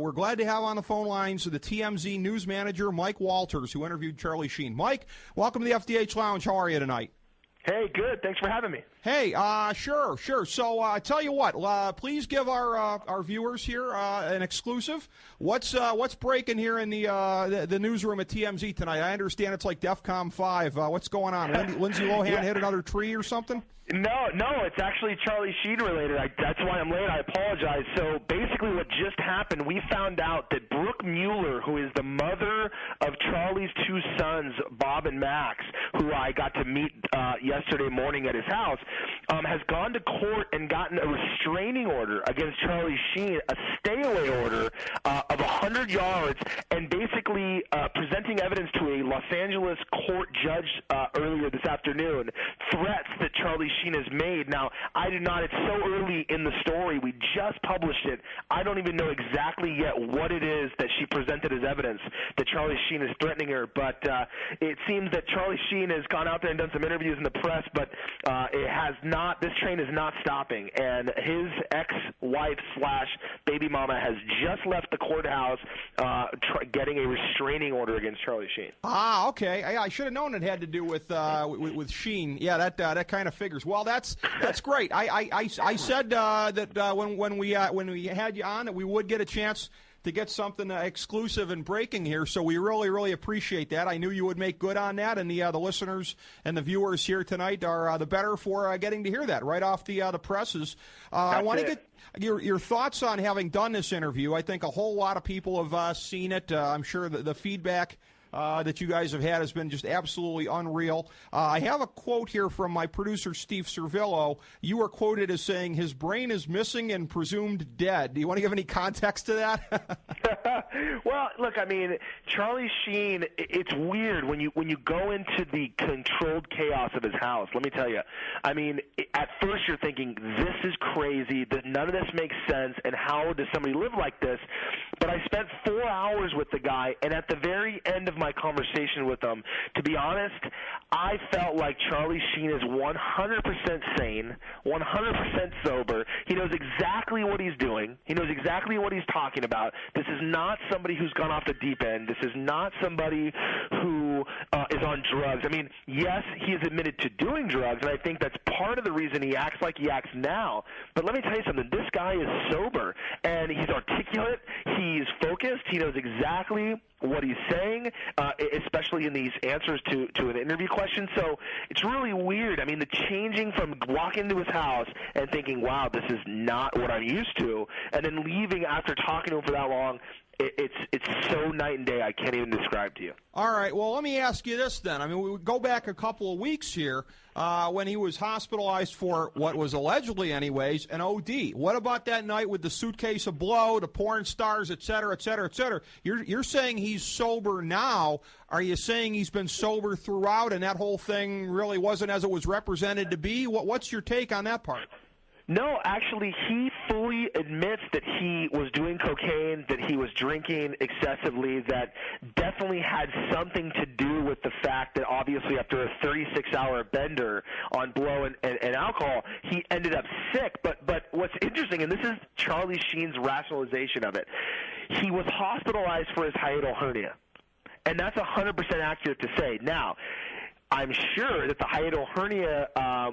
We're glad to have on the phone lines the TMZ news manager, Mike Walters, who interviewed Charlie Sheen. Mike, welcome to the FDH Lounge. How are you tonight? Hey, good. Thanks for having me. Hey, sure. So, I tell you what, please give our viewers here an exclusive. What's breaking here in the newsroom at TMZ tonight? I understand it's like DEFCON 5. What's going on? Lindsay Lohan hit another tree or something? No, it's actually Charlie Sheen related. That's why I'm late. I apologize. So basically what just happened, we found out that Brooke Mueller, who is the mother of Charlie's two sons, Bob and Max, who I got to meet yesterday morning at his house, has gone to court and gotten a restraining order against Charlie Sheen, a stay-away order of 100 yards, and basically presenting evidence to a Los Angeles court judge earlier this afternoon, threats that Charlie Sheen has made. Now, I do not, it's so early in the story, we just published it. I don't even know exactly yet what it is that she presented as evidence that Charlie Sheen is threatening her, but it seems that Charlie Sheen has gone out there and done some interviews in the press, but it has not, this train is not stopping, and his ex-wife / baby mama has just left the courthouse getting a restraining order against Charlie Sheen. Ah, okay. I should have known it had to do with Sheen. Yeah, that kind of figures. Well, that's great. I said that when we had you on that we would get a chance to get something exclusive and breaking here, so we really appreciate that. I knew you would make good on that, and the listeners and the viewers here tonight are the better for getting to hear that right off the presses. I want to get your thoughts on having done this interview. I think a whole lot of people have seen it. I'm sure the feedback that you guys have had has been just absolutely unreal. I have a quote here from my producer, Steve Servillo. You were quoted as saying his brain is missing and presumed dead. Do you want to give any context to that? Well, look, I mean, Charlie Sheen, it's weird when you go into the controlled chaos of his house. Let me tell you. I mean, at first you're thinking, this is crazy, that none of this makes sense, and how does somebody live like this? But I spent 4 hours with the guy, and at the very end of my conversation with him, to be honest, I felt like Charlie Sheen is 100% sane, 100% sober. He knows exactly what he's doing. He knows exactly what he's talking about. This is not somebody who's gone off the deep end. This is not somebody who is on drugs. I mean, yes, he has admitted to doing drugs, and I think that's part of the reason he acts like he acts now. But let me tell you something. This guy is sober, and he's articulate. He's focused. He knows exactly what he's saying, especially in these answers to an interview question. So it's really weird. I mean, the changing from walking into his house and thinking, wow, this is not what I'm used to, and then leaving after talking to him for that long, it's so night and day I can't even describe to you. All right. Well, let me ask you this then. I mean, we would go back a couple of weeks here when he was hospitalized for what was allegedly, anyways, an OD. What about that night with the suitcase of blow, the porn stars, et cetera, et cetera, et cetera? You're saying he's sober now. Are you saying he's been sober throughout and that whole thing really wasn't as it was represented to be? What's your take on that part? No, actually, he fully admits that he was doing cocaine, that he was drinking excessively, that definitely had something to do with the fact that obviously after a 36-hour bender on blow and alcohol, he ended up sick. But what's interesting, and this is Charlie Sheen's rationalization of it, he was hospitalized for his hiatal hernia. And that's 100% accurate to say. Now, I'm sure that the hiatal hernia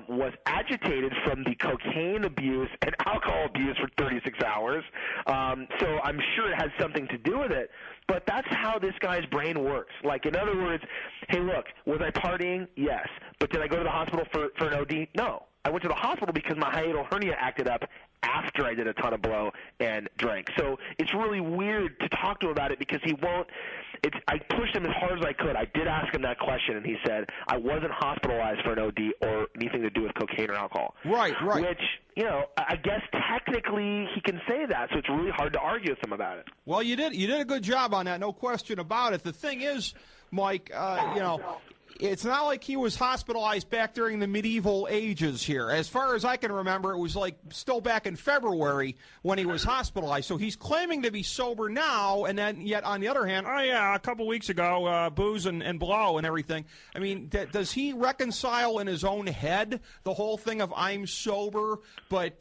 was agitated from the cocaine abuse and alcohol abuse for 36 hours. So I'm sure it has something to do with it. But that's how this guy's brain works. Like, in other words, hey, look, was I partying? Yes. But did I go to the hospital for an OD? No. I went to the hospital because my hiatal hernia acted up after I did a ton of blow and drank. So it's really weird to talk to him about it because he won't – I pushed him as hard as I could. I did ask him that question, and he said, I wasn't hospitalized for an OD or anything to do with cocaine or alcohol. Right. Which, you know, I guess technically he can say that, so it's really hard to argue with him about it. Well, you did a good job on that, no question about it. The thing is, Mike, you know – it's not like he was hospitalized back during the medieval ages here. As far as I can remember, it was like still back in February when he was hospitalized. So he's claiming to be sober now, and then yet on the other hand, oh yeah, a couple weeks ago, booze and blow and everything. I mean, does he reconcile in his own head the whole thing of I'm sober, but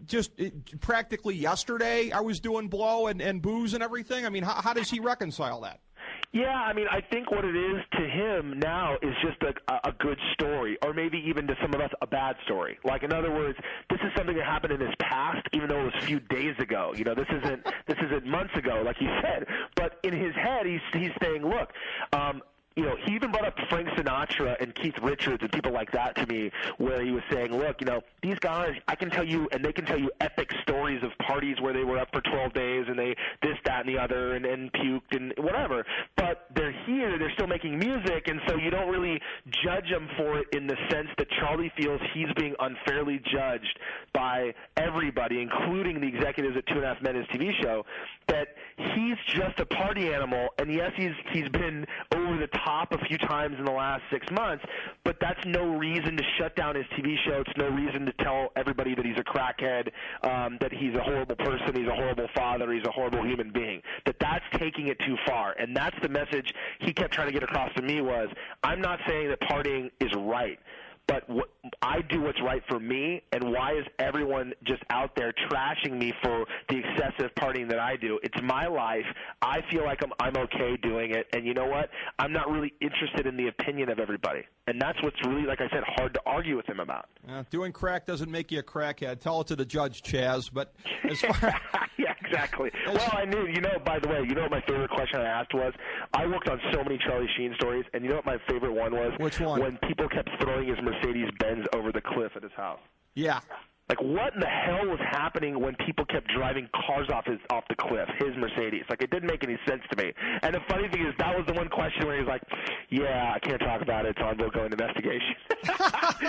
just practically yesterday I was doing blow and booze and everything? I mean, how does he reconcile that? Yeah, I mean, I think what it is to him now is just a good story, or maybe even to some of us a bad story. Like, in other words, this is something that happened in his past, even though it was a few days ago. You know, this isn't months ago, like you said. But in his head, he's saying, look, he even brought up Frank Sinatra and Keith Richards and people like that to me, where he was saying, look, these guys, I can tell you, and they can tell you epic stories of parties where they were up for 12 days and they this, that, and the other and puked and whatever. But they're here, they're still making music, and so you don't really judge them for it in the sense that Charlie feels he's being unfairly judged by everybody, including the executives at 2.5 Men, his TV show, that he's just a party animal, and yes, he's been over the top a few times in the last 6 months, but that's no reason to shut down his TV show. It's no reason to tell everybody that he's a crackhead, that he's a horrible person, he's a horrible father, he's a horrible human being. That's taking it too far, and that's the message he kept trying to get across to me was, I'm not saying that partying is right, but I do what's right for me, and why is everyone just out there trashing me for the excessive partying that I do? It's my life. I feel like I'm okay doing it, and you know what? I'm not really interested in the opinion of everybody, and that's what's really, like I said, hard to argue with him about. Doing crack doesn't make you a crackhead. Tell it to the judge, Chaz. But as far yeah, exactly. Well, I knew. By the way, what my favorite question I asked was? I worked on so many Charlie Sheen stories, and you know what my favorite one was? Which one? When people kept throwing his Mercedes-Benz over the cliff at his house. Yeah. Like, what in the hell was happening when people kept driving cars off the cliff, his Mercedes? Like, it didn't make any sense to me. And the funny thing is, that was the one question where he was like, yeah, I can't talk about it. It's on ongoing investigation.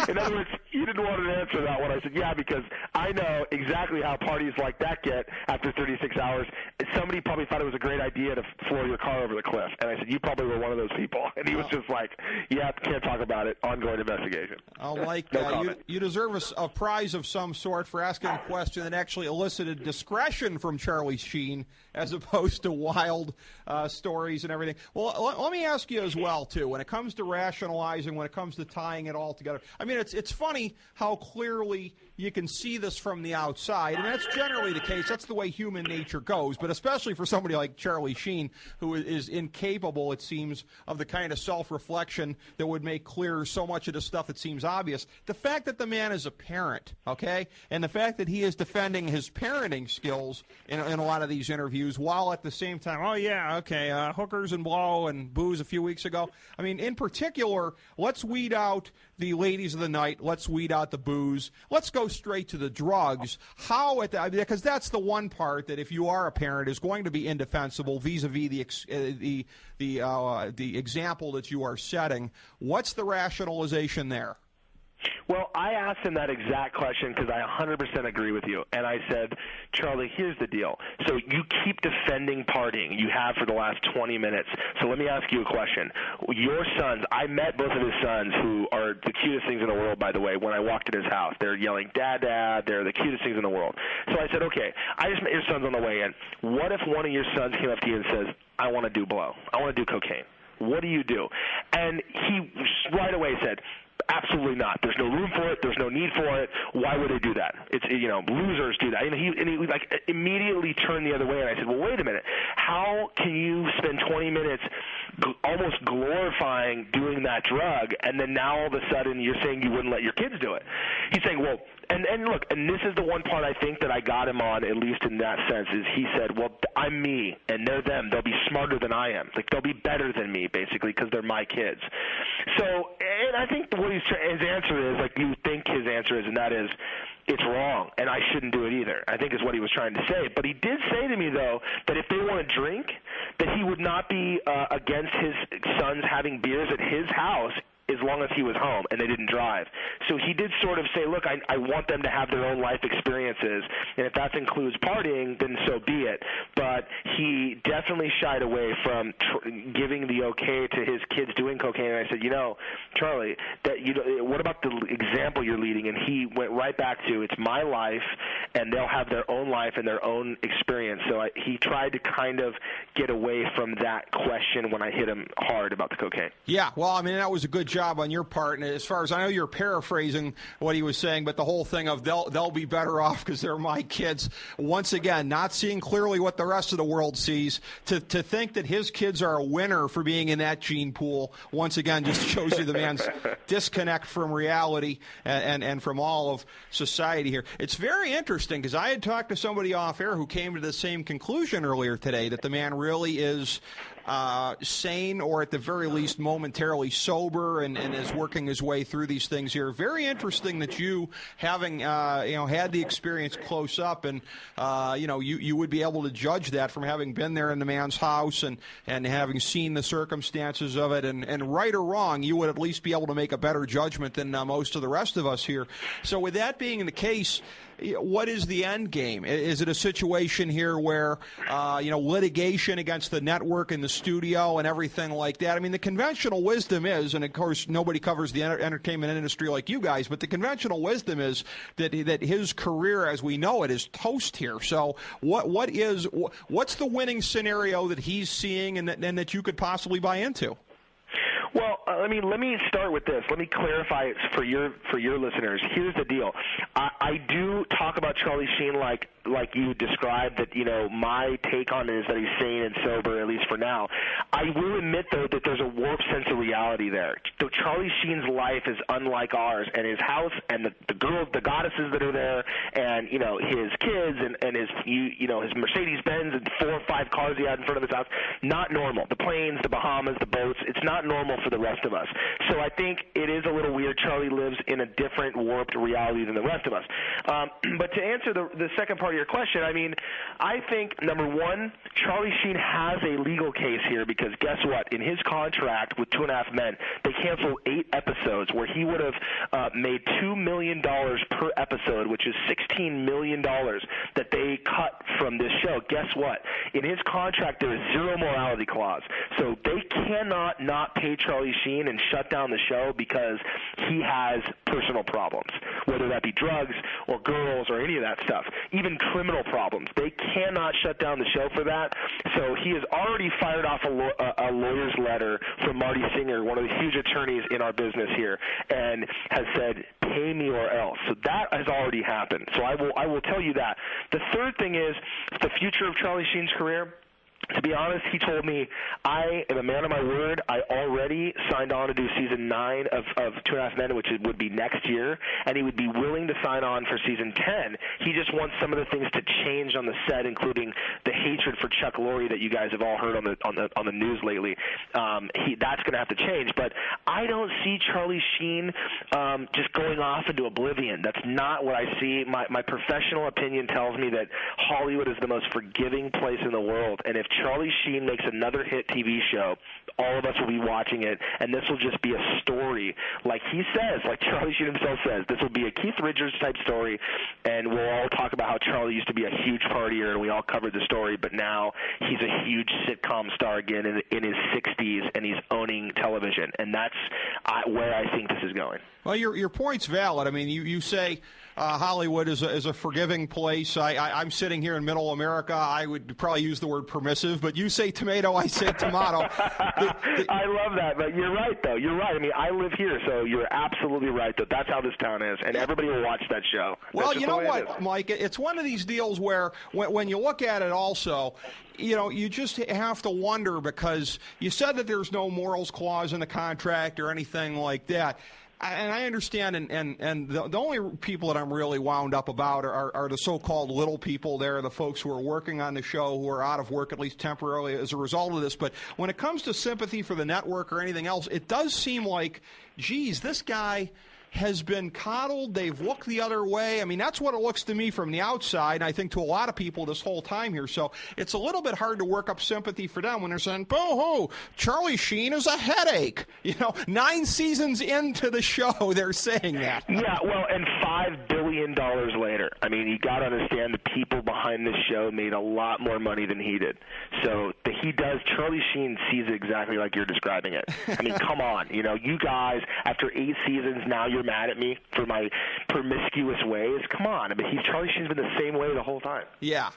In other words, you didn't want to answer that one. I said, yeah, because I know exactly how parties like that get after 36 hours. Somebody probably thought it was a great idea to floor your car over the cliff. And I said, you probably were one of those people. And he was just like, yeah, can't talk about it. Ongoing investigation. You deserve a prize of some sort for asking a question that actually elicited discretion from Charlie Sheen as opposed to wild stories and everything. Well, let me ask you as well, too, when it comes to rationalizing, when it comes to tying it all together. I mean, it's funny how clearly you can see this from the outside, and that's generally the case. That's the way human nature goes, but especially for somebody like Charlie Sheen, who is incapable, it seems, of the kind of self-reflection that would make clear so much of the stuff that seems obvious. The fact that the man is a parent, okay, and the fact that he is defending his parenting skills in a lot of these interviews, while at the same time, hookers and blow and booze a few weeks ago. I mean, in particular, let's weed out the ladies of the night. Let's weed out the booze. Let's go straight to the drugs. Because that's the one part that, if you are a parent, is going to be indefensible vis-a-vis the example that you are setting. What's the rationalization there? Well, I asked him that exact question because I 100% agree with you. And I said, Charlie, here's the deal. So you keep defending partying. You have for the last 20 minutes. So let me ask you a question. Your sons, I met both of his sons, who are the cutest things in the world, by the way, when I walked in his house. They're yelling, Dad, Dad. They're the cutest things in the world. So I said, okay, I just met your sons on the way in. What if one of your sons came up to you and says, I want to do blow. I want to do cocaine. What do you do? And he right away said, absolutely not. There's no room for it. There's no need for it. Why would they do that? It's, losers do that. And he immediately turned the other way, and I said, well, wait a minute. How can you spend 20 minutes almost glorifying doing that drug, and then now all of a sudden you're saying you wouldn't let your kids do it? He's saying, well, and look, and this is the one part I think that I got him on, at least in that sense, is he said, well, I'm me, and they're them. They'll be smarter than I am. Like, they'll be better than me, basically, because they're my kids. So, and I think what his answer is, like you think his answer is, and that is, it's wrong, and I shouldn't do it either, I think is what he was trying to say. But he did say to me, though, that if they want to drink, that he would not be against his sons having beers at his house as long as he was home and they didn't drive. So he did sort of say, look, I want them to have their own life experiences, and if that includes partying, then so be it. But he definitely shied away from giving the okay to his kids doing cocaine. And I said, Charlie, what about the example you're leading? And he went right back to, it's my life, and they'll have their own life and their own experience. So he tried to kind of get away from that question when I hit him hard about the cocaine. Yeah, well, I mean, that was a good job on your part. And as far as I know, you're paraphrasing what he was saying, but the whole thing of they'll be better off because they're my kids. Once again, not seeing clearly what the rest of the world sees. To think that his kids are a winner for being in that gene pool, once again, just shows you the man's disconnect from reality and from all of society here. It's very interesting because I had talked to somebody off air who came to the same conclusion earlier today, that the man really is sane, or at the very least momentarily sober, and is working his way through these things here. Very interesting that you, having had the experience close up, and you would be able to judge that from having been there in the man's house and having seen the circumstances of it, and right or wrong, you would at least be able to make a better judgment than most of the rest of us here. So with that being the case, what is the end game? Is it a situation here where, litigation against the network and the studio and everything like that? I mean, the conventional wisdom is, and of course nobody covers the entertainment industry like you guys, but the conventional wisdom is that his career as we know it is toast here. So what's the winning scenario that he's seeing and that you could possibly buy into? Well, let me start with this. Let me clarify it for your listeners. Here's the deal. I do talk about Charlie Sheen like you described, that my take on it is that he's sane and sober, at least for now. I will admit, though, that there's a warped sense of reality there. So Charlie Sheen's life is unlike ours, and his house and the girls, the goddesses that are there, and his kids and his his Mercedes-Benz and 4 or 5 cars he had in front of his house, not normal. The planes, the Bahamas, the boats, it's not normal for the rest of us. So I think it is a little weird. Charlie lives in a different warped reality than the rest of us. But to answer the second part of your question, I think, number one, Charlie Sheen has a legal case here, because guess what? In his contract with 2.5 Men, they canceled 8 episodes where he would have made $2 million per episode, which is $16 million that they cut from this show. Guess what? In his contract, there is zero morality clause. So they cannot not pay Charlie Sheen and shut down the show because he has personal problems, whether that be drugs or girls or any of that stuff, even criminal problems. They cannot shut down the show for that. So he has already fired off a lawyer's letter from Marty Singer, one of the huge attorneys in our business here, and has said, pay me or else. So that has already happened. So I will tell you that. The third thing is the future of Charlie Sheen's career. To be honest, he told me, I am a man of my word. I already signed on to do season 9 of 2.5 Men, which would be next year, and he would be willing to sign on for season 10. He just wants some of the things to change on the set, including the hatred for Chuck Lorre that you guys have all heard on the news lately. That's going to have to change. But I don't see Charlie Sheen just going off into oblivion. That's not what I see. My professional opinion tells me that Hollywood is the most forgiving place in the world, and if Charlie Sheen makes another hit TV show, all of us will be watching it, and this will just be a story. Like he says, like Charlie Sheen himself says, this will be a Keith Richards type story, and we'll all talk about how Charlie used to be a huge partier, and we all covered the story, but now he's a huge sitcom star again in his 60s, and he's owning television, and that's where I think this is going. Well, your point's valid. I mean, you say Hollywood is a forgiving place. I'm sitting here in Middle America. I would probably use the word permissive, but you say tomato, I say tomato. I love that, but you're right, though. You're right. I mean, I live here, so you're absolutely right that that's how this town is, and everybody will watch that show. Well, you know what, Mike? It's one of these deals where when you look at it also, you just have to wonder, because you said that there's no morals clause in the contract or anything like that. And I understand, and the only people that I'm really wound up about are the so-called little people there, the folks who are working on the show, who are out of work, at least temporarily, as a result of this. But when it comes to sympathy for the network or anything else, it does seem like, geez, this guy has been coddled. They've looked the other way. I mean, that's what it looks to me from the outside, and I think to a lot of people this whole time here. So it's a little bit hard to work up sympathy for them when they're saying, boo-hoo, Charlie Sheen is a headache. 9 seasons into the show, they're saying that. Yeah, well, and $5 billion later. I mean, you got to understand the people behind this show made a lot more money than he did. So Charlie Sheen sees it exactly like you're describing it. I mean, come on. You guys, after 8 seasons, now you're mad at me for my promiscuous ways. Come on. I mean, Charlie Sheen's been the same way the whole time. Yeah.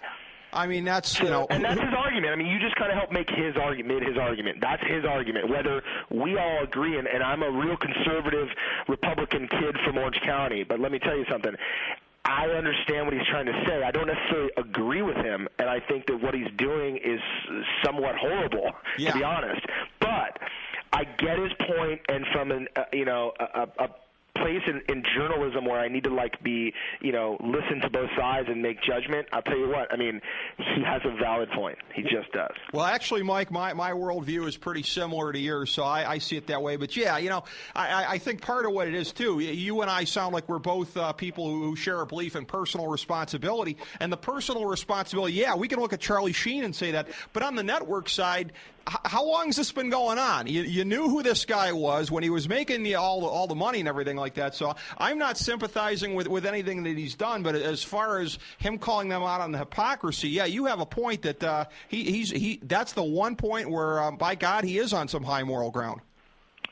I mean, that's, And that's his argument. I mean, you just kind of helped make his argument. That's his argument. Whether we all agree, and I'm a real conservative Republican kid from Orange County, but let me tell you something. I understand what he's trying to say. I don't necessarily agree with him, and I think that what he's doing is somewhat horrible, to be honest. But I get his point, and from a place in journalism where I need to listen to both sides and make judgment, I'll tell you what, I mean, he has a valid point. He just does. Well, actually, Mike, my worldview is pretty similar to yours, so I see it that way. But yeah, I think part of what it is too, you and I sound like we're both people who share a belief in personal responsibility. And the personal responsibility, yeah, we can look at Charlie Sheen and say that, but on the network side, how long has this been going on? You knew who this guy was when he was making all the money and everything like that. So I'm not sympathizing with anything that he's done. But as far as him calling them out on the hypocrisy, yeah, you have a point that that's the one point where, by God, he is on some high moral ground.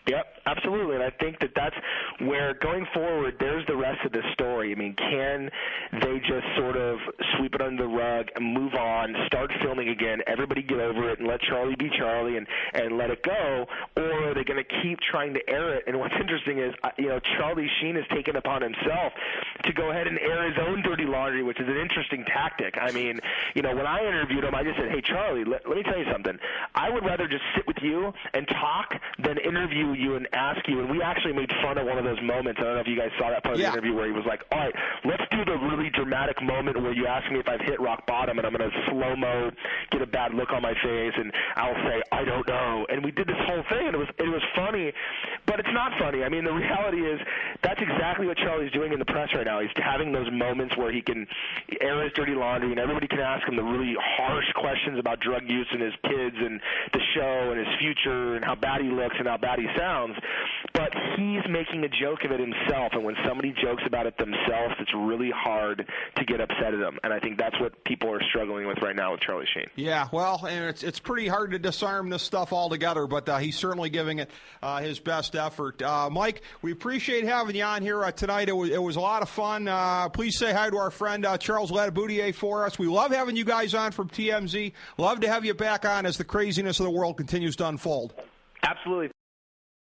Yep, absolutely. And I think that's where, going forward, there's the rest of the story. I mean, can they just sort of sweep it under the rug and move on, start filming again, everybody get over it, and let Charlie be Charlie and let it go? Or are they going to keep trying to air it? And what's interesting is, Charlie Sheen has taken upon himself to go ahead and air his own dirty laundry, which is an interesting tactic. I mean, when I interviewed him, I just said, hey, Charlie, let me tell you something. I would rather just sit with you and talk than interview you and ask you. And we actually made fun of one of those moments. I don't know if you guys saw that part of the interview where he was like, all right, let's do the really dramatic moment where you ask me if I've hit rock bottom, and I'm going to slow-mo, get a bad look on my face, and I'll say, I don't know. And we did this whole thing, and it was funny, but it's not funny. I mean, the reality is that's exactly what Charlie's doing in the press right now. He's having those moments where he can air his dirty laundry, and everybody can ask him the really harsh questions about drug use and his kids and the show and his future and how bad he looks and how bad he sounds. But he's making a joke of it himself, and when somebody jokes about it themselves, it's really hard to get upset at them. And I think that's what people are struggling with right now with Charlie Sheen. Yeah, well, and it's pretty hard to disarm this stuff altogether, but he's certainly giving it his best effort. Mike, we appreciate having you on here tonight. It was a lot of fun. Please say hi to our friend Charles Ladeboutier for us. We love having you guys on from TMZ. Love to have you back on as the craziness of the world continues to unfold. Absolutely.